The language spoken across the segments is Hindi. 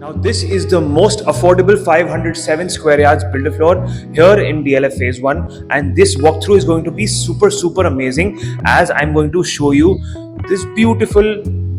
Now this is the most affordable 507 square yards builder floor here in DLF phase 1, and this walkthrough is going to be super amazing as I'm going to show you this beautiful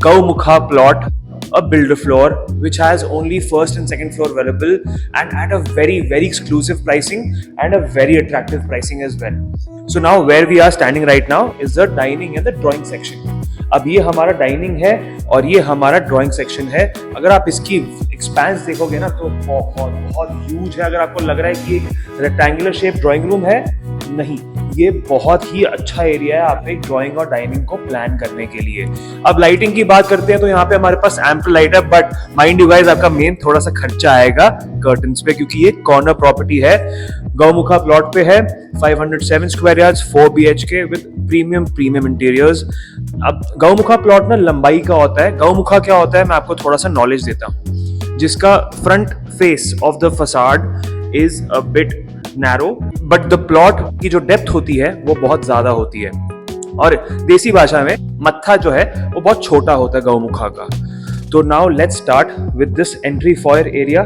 Gaumukha plot, a builder floor which has only first and second floor available and at a very exclusive pricing and a very attractive pricing as well. So now where we are standing right now is the dining and the drawing section. अब ये हमारा डाइनिंग है और ये हमारा ड्राइंग सेक्शन है. अगर आप इसकी एक्सपेंस देखोगे ना तो बहुत ह्यूज है. अगर आपको लग रहा है कि एक रेक्टेंगुलर शेप ड्राइंग रूम है, नहीं, ये बहुत ही अच्छा एरिया है आप एक ड्राइंग और डाइनिंग को प्लान करने के लिए. अब लाइटिंग की बात करते हैं तो यहाँ पे हमारे पास एम्पल लाइट है, बट माइंड यू गाइस आपका मेन थोड़ा सा खर्चा आएगा कर्टन्स पे, क्योंकि ये कॉर्नर प्रॉपर्टी है. गौमुखा प्लॉट पे है, 507 square yards, 4 BHK with premium interiors. अब गौमुखा प्लॉट ना लंबाई का होता है. गौमुखा क्या होता है मैं आपको थोड़ा सा नॉलेज देता हूँ. जिसका front face of the facade is a bit narrow, but the plot की जो डेप्थ होती है वो बहुत ज्यादा होती है. और देसी भाषा में मत्था जो है वो बहुत छोटा होता है गौमुखा का. तो now let's start with this entry foyer area.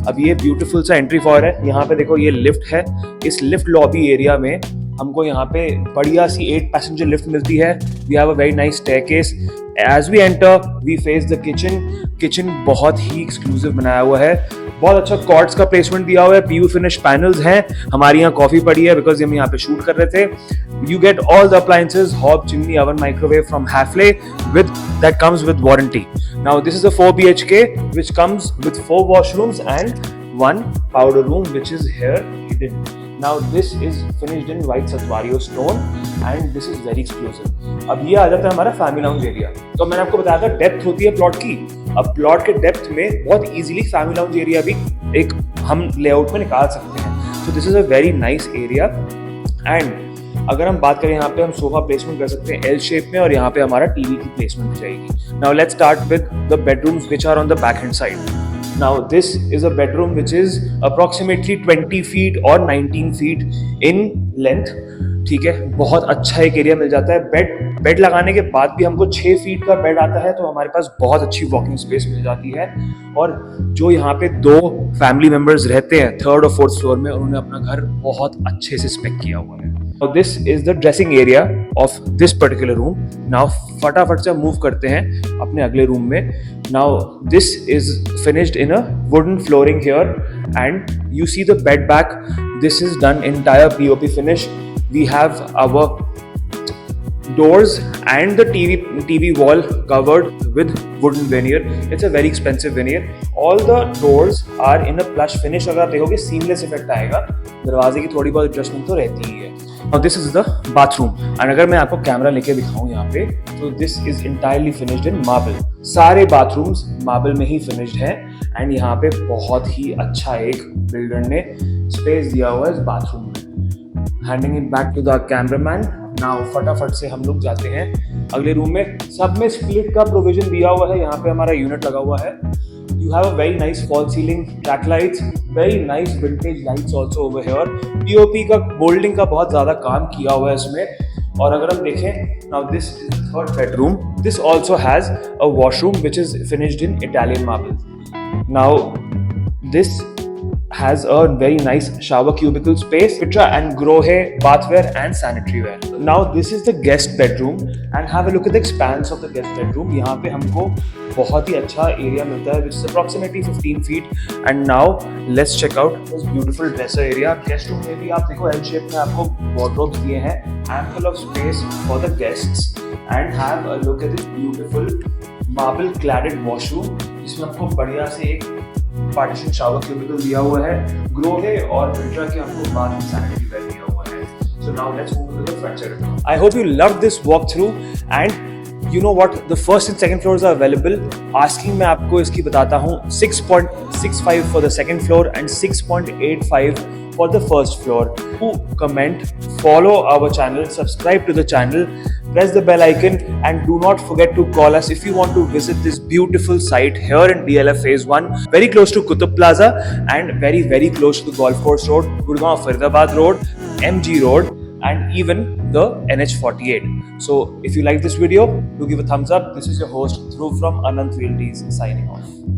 अब ये ब्यूटीफुल सा एंट्री फॉयर है. यहाँ पे देखो ये लिफ्ट है. इस लिफ्ट लॉबी एरिया में हमको यहाँ पे बढ़िया सी 8 पैसेंजर लिफ्ट मिलती है. We have a very nice staircase. As we enter we face the kitchen बहुत ही एक्सक्लूसिव बनाया हुआ है. बहुत अच्छा कॉर्ड्स का प्लेसमेंट दिया हुआ है. PU फिनिश पैनल्स हैं. हमारी यहाँ कॉफी पड़ी है बिकॉज हम यहाँ पे शूट कर रहे थे. You get all the appliances, hob, chimney, oven, microwave from Hafele that comes with warranty. Now this is a 4 BHK which comes with 4 washrooms and 1 powder room which is here hidden. Now this is finished in white Satwario stone and this is very exclusive. अब ये आ जाता है हमारा फैमिली लाउंज एरिया. तो मैंने आपको बताया था डेप्थ होती है प्लॉट की. अब प्लॉट के डेप्थ में बहुत इजीली फैमिली लाउंज एरिया भी एक हम लेआउट में निकाल सकते हैं. So this is a very nice area. And अगर हम बात करें यहाँ पे हम सोफा प्लेसमेंट कर सकते हैं L शेप में और यहाँ पे हमारा टीवी की प्लेसमेंट हो जाएगी. Now let's start with the bedrooms which are on the back hand side. Now this is a bedroom which is approximately 20 feet और 19 फीट इन लेंथ. ठीक है, बहुत अच्छा एक एरिया मिल जाता है. बेड लगाने के बाद भी हमको 6 फीट का बेड आता है, तो हमारे पास बहुत अच्छी वॉकिंग स्पेस मिल जाती है. और जो यहाँ पे 2 फैमिली मेंबर्स रहते हैं 3rd और 4th फ्लोर में, उन्होंने अपना घर बहुत अच्छे से स्पेक किया हुआ है. Now this is the dressing area of this particular room. Now फटाफट से मूव करते हैं अपने अगले रूम में. Now this is finished in a wooden flooring here and you see the bed back. This is done entire POP finish. We have our doors and the TV wall covered with wooden veneer. It's a very expensive veneer. All the doors are in a plush finish. अगर आप देखोगे seamless effect आएगा. दरवाजे की थोड़ी बहुत एडजस्टमेंट तो रहती ही है. Now this is the bathroom. And अगर मैं आपको कैमरा लेके दिखाऊं यहाँ पे, तो this is entirely finished in marble. सारे bathrooms marble में ही finished हैं. And यहाँ पे बहुत ही अच्छा एक बिल्डर ने स्पेस दिया हुआ है इस बाथरूम में. Handing it back to the cameraman. Now फटाफट से हम लोग जाते हैं अगले रूम में. सब में स्प्लिट का प्रोविजन दिया हुआ है. यहाँ पे हमारा यूनिट लगा हुआ है. You have a very nice fall ceiling, track lights, very nice vintage lights also over here. POP का molding का बहुत ज़्यादा काम किया हुआ है इसमें. और अगर हम देखें, now this is the 3rd bedroom. This also has a washroom which is finished in Italian marble. Now this has a very nice shower cubicle space, Pitra and Grohe bathware and sanitary ware. Now this is the guest bedroom and have a look at the expanse of the guest bedroom. यहाँ पे हमको बहुत ही अच्छा एरिया मिलता है which is approximately 15 feet. And now let's check out this beautiful dresser area. Guest room में भी आप देखो L shape में आपको wardrobes दिए हैं, ample of space for the guests. And have a look at this beautiful marble cladded washroom जिसमें आपको बढ़िया से एक पार्टीशन शावर क्यूबिकल दिया हुआ है. ग्रोहे और विल्ट्रा के हमको बाथ में सैनिटरी वेयर दिया हुआ है. So now let's move to the front side. I hope you loved this walkthrough and you know what, the first and second floors are available. Asking मैं आपको इसकी बताता हूँ. 6.65 for the second floor and 6.85 for the first floor. Do comment, follow our channel, subscribe to the channel, press the bell icon and do not forget to call us if you want to visit this beautiful site here in DLF phase 1, very close to Qutub Plaza and very close to the Golf Course Road, Gurgaon Faridabad Road, MG Road and even the NH48. So if you like this video, do give a thumbs up. This is your host Dhruv from Anant Realties signing off.